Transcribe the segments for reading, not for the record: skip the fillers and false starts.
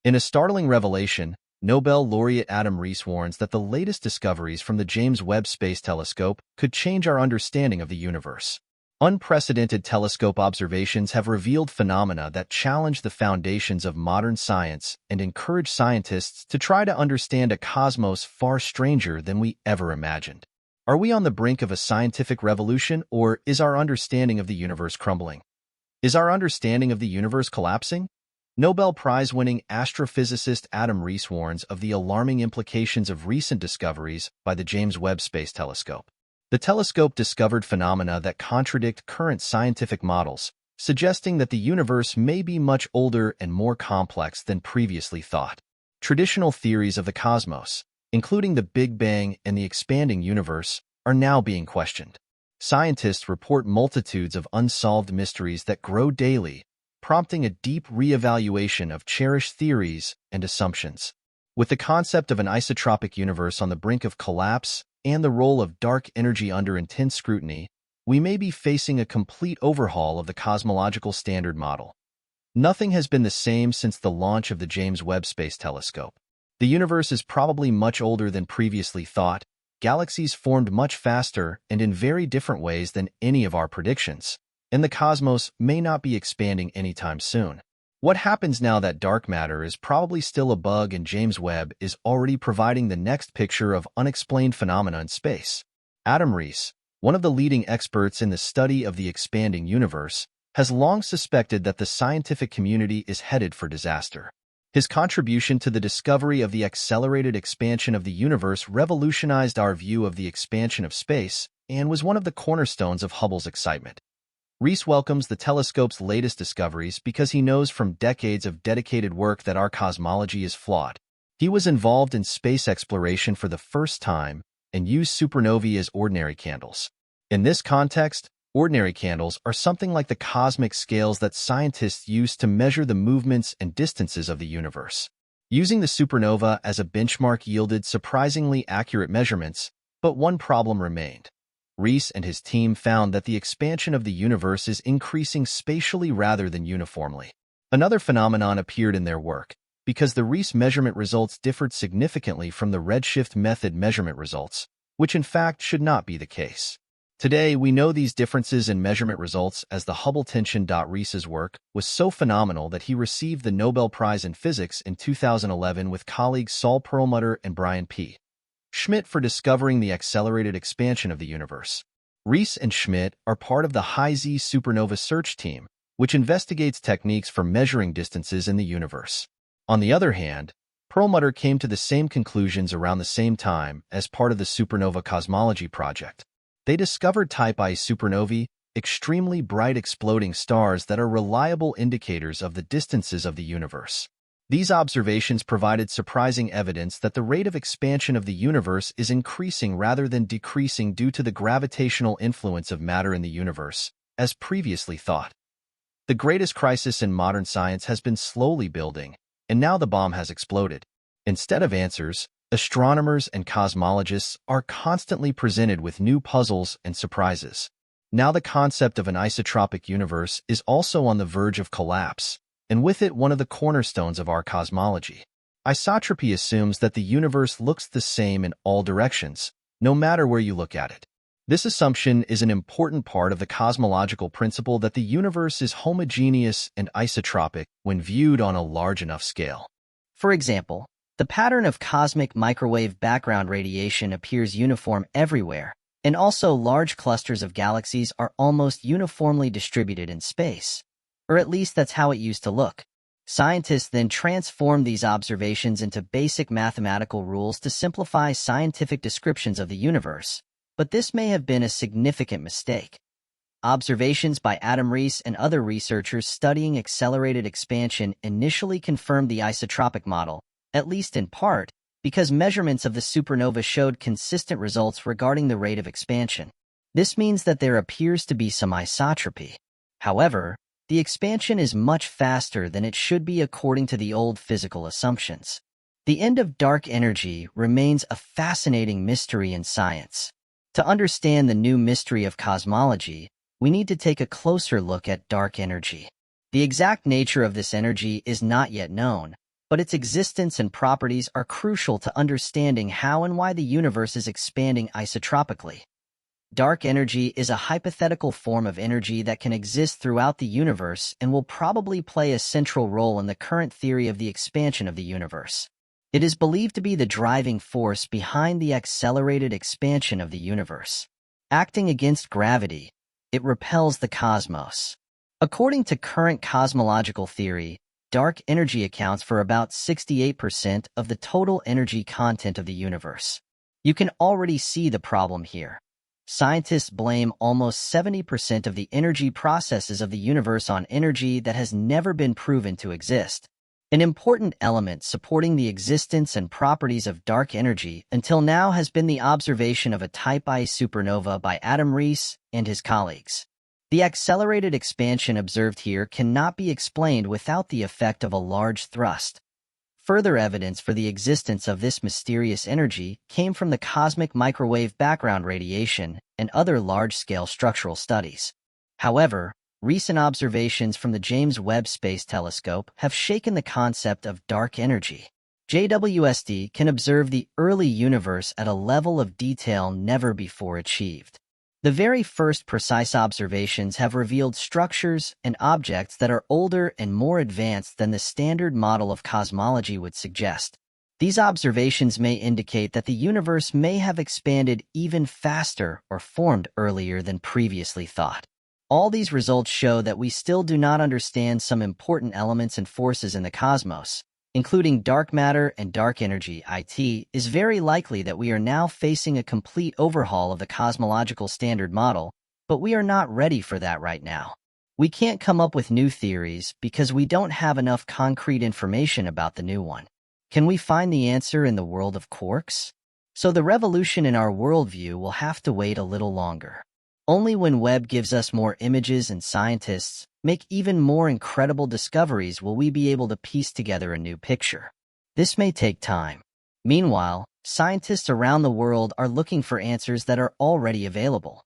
In a startling revelation, Nobel Laureate Adam Rees warns that the latest discoveries from the James Webb Space Telescope could change our understanding of the universe. Unprecedented telescope observations have revealed phenomena that challenge the foundations of modern science and encourage scientists to try to understand a cosmos far stranger than we ever imagined. Are we on the brink of a scientific revolution, or is our understanding of the universe crumbling? Is our understanding of the universe collapsing? Nobel Prize-winning astrophysicist Adam Rees warns of the alarming implications of recent discoveries by the James Webb Space Telescope. The telescope discovered phenomena that contradict current scientific models, suggesting that the universe may be much older and more complex than previously thought. Traditional theories of the cosmos, including the Big Bang and the expanding universe, are now being questioned. Scientists report multitudes of unsolved mysteries that grow daily, prompting a deep re-evaluation of cherished theories and assumptions. With the concept of an isotropic universe on the brink of collapse and the role of dark energy under intense scrutiny, we may be facing a complete overhaul of the cosmological standard model. Nothing has been the same since the launch of the James Webb Space Telescope. The universe is probably much older than previously thought. Galaxies formed much faster and in very different ways than any of our predictions, and the cosmos may not be expanding anytime soon. What happens now that dark matter is probably still a bug and James Webb is already providing the next picture of unexplained phenomena in space? Adam Rees, one of the leading experts in the study of the expanding universe, has long suspected that the scientific community is headed for disaster. His contribution to the discovery of the accelerated expansion of the universe revolutionized our view of the expansion of space and was one of the cornerstones of Hubble's excitement. Rees welcomes the telescope's latest discoveries because he knows from decades of dedicated work that our cosmology is flawed. He was involved in space exploration for the first time and used supernovae as ordinary candles. In this context, ordinary candles are something like the cosmic scales that scientists use to measure the movements and distances of the universe. Using the supernova as a benchmark yielded surprisingly accurate measurements, but one problem remained. Rees and his team found that the expansion of the universe is increasing spatially rather than uniformly. Another phenomenon appeared in their work, because the Rees measurement results differed significantly from the redshift method measurement results, which in fact should not be the case. Today, we know these differences in measurement results as the Hubble tension. Rees's work was so phenomenal that he received the Nobel Prize in Physics in 2011 with colleagues Saul Perlmutter and Brian P. Schmidt for discovering the accelerated expansion of the universe. Rees and Schmidt are part of the High-Z supernova search team, which investigates techniques for measuring distances in the universe. On the other hand, Perlmutter came to the same conclusions around the same time as part of the Supernova Cosmology Project. They discovered Type I supernovae, extremely bright exploding stars that are reliable indicators of the distances of the universe. These observations provided surprising evidence that the rate of expansion of the universe is increasing rather than decreasing due to the gravitational influence of matter in the universe, as previously thought. The greatest crisis in modern science has been slowly building, and now the bomb has exploded. Instead of answers, astronomers and cosmologists are constantly presented with new puzzles and surprises. Now the concept of an isotropic universe is also on the verge of collapse, and with it one of the cornerstones of our cosmology. Isotropy assumes that the universe looks the same in all directions, no matter where you look at it. This assumption is an important part of the cosmological principle that the universe is homogeneous and isotropic when viewed on a large enough scale. For example, the pattern of cosmic microwave background radiation appears uniform everywhere, and also large clusters of galaxies are almost uniformly distributed in space. Or at least that's how it used to look. Scientists then transformed these observations into basic mathematical rules to simplify scientific descriptions of the universe. But this may have been a significant mistake. Observations by Adam Rees and other researchers studying accelerated expansion initially confirmed the isotropic model, at least in part, because measurements of the supernova showed consistent results regarding the rate of expansion. This means that there appears to be some isotropy. However, the expansion is much faster than it should be according to the old physical assumptions. The end of dark energy remains a fascinating mystery in science. To understand the new mystery of cosmology, we need to take a closer look at dark energy. The exact nature of this energy is not yet known, but its existence and properties are crucial to understanding how and why the universe is expanding isotropically. Dark energy is a hypothetical form of energy that can exist throughout the universe and will probably play a central role in the current theory of the expansion of the universe. It is believed to be the driving force behind the accelerated expansion of the universe. Acting against gravity, it repels the cosmos. According to current cosmological theory, dark energy accounts for about 68% of the total energy content of the universe. You can already see the problem here. Scientists blame almost 70% of the energy processes of the universe on energy that has never been proven to exist. An important element supporting the existence and properties of dark energy until now has been the observation of a Type I supernova by Adam Rees and his colleagues. The accelerated expansion observed here cannot be explained without the effect of a large thrust. Further evidence for the existence of this mysterious energy came from the cosmic microwave background radiation and other large-scale structural studies. However, recent observations from the James Webb Space Telescope have shaken the concept of dark energy. JWST can observe the early universe at a level of detail never before achieved. The very first precise observations have revealed structures and objects that are older and more advanced than the standard model of cosmology would suggest. These observations may indicate that the universe may have expanded even faster or formed earlier than previously thought. All these results show that we still do not understand some important elements and forces in the cosmos, including dark matter and dark energy. It is very likely that we are now facing a complete overhaul of the cosmological standard model, but we are not ready for that right now. We can't come up with new theories because we don't have enough concrete information about the new one. Can we find the answer in the world of quarks? So the revolution in our worldview will have to wait a little longer. Only when Webb gives us more images and scientists make even more incredible discoveries will we be able to piece together a new picture. This may take time. Meanwhile, scientists around the world are looking for answers that are already available.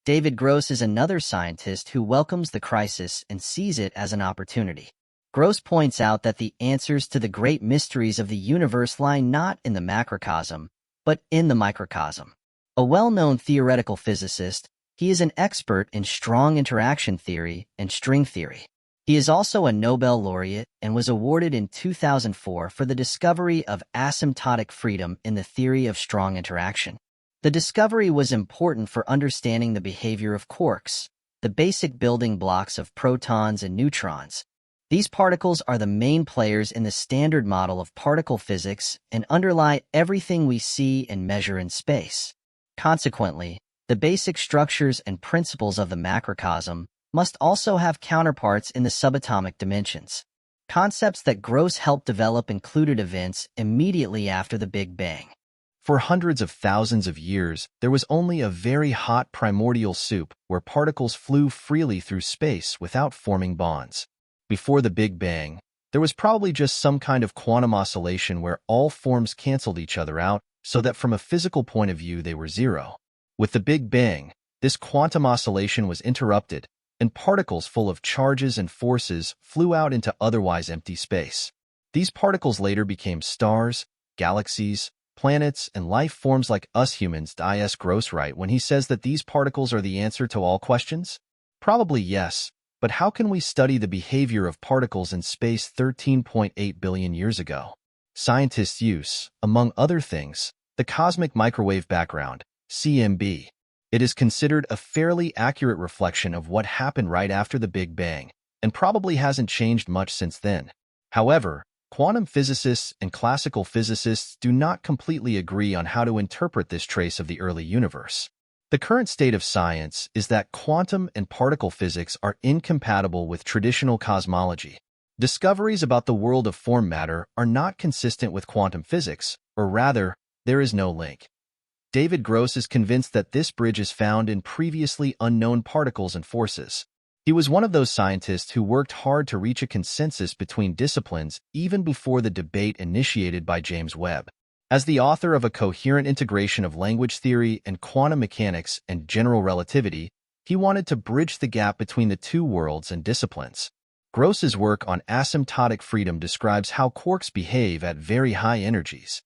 David Gross is another scientist who welcomes the crisis and sees it as an opportunity. Gross points out that the answers to the great mysteries of the universe lie not in the macrocosm, but in the microcosm. A well-known theoretical physicist, he is an expert in strong interaction theory and string theory. He is also a Nobel Laureate and was awarded in 2004 for the discovery of asymptotic freedom in the theory of strong interaction. The discovery was important for understanding the behavior of quarks, the basic building blocks of protons and neutrons. These particles are the main players in the standard model of particle physics and underlie everything we see and measure in space. Consequently, the basic structures and principles of the macrocosm must also have counterparts in the subatomic dimensions. Concepts that Gross helped develop included events immediately after the Big Bang. For hundreds of thousands of years, there was only a very hot primordial soup where particles flew freely through space without forming bonds. Before the Big Bang, there was probably just some kind of quantum oscillation where all forms canceled each other out so that from a physical point of view they were zero. With the Big Bang, this quantum oscillation was interrupted, and particles full of charges and forces flew out into otherwise empty space. These particles later became stars, galaxies, planets, and life forms like us humans. Is Gross right when he says that these particles are the answer to all questions? Probably yes, but how can we study the behavior of particles in space 13.8 billion years ago? Scientists use, among other things, the cosmic microwave background, CMB. It is considered a fairly accurate reflection of what happened right after the Big Bang, and probably hasn't changed much since then. However, quantum physicists and classical physicists do not completely agree on how to interpret this trace of the early universe. The current state of science is that quantum and particle physics are incompatible with traditional cosmology. Discoveries about the world of form matter are not consistent with quantum physics, or rather, there is no link. David Gross is convinced that this bridge is found in previously unknown particles and forces. He was one of those scientists who worked hard to reach a consensus between disciplines even before the debate initiated by James Webb. As the author of a coherent integration of language theory and quantum mechanics and general relativity, he wanted to bridge the gap between the two worlds and disciplines. Gross's work on asymptotic freedom describes how quarks behave at very high energies.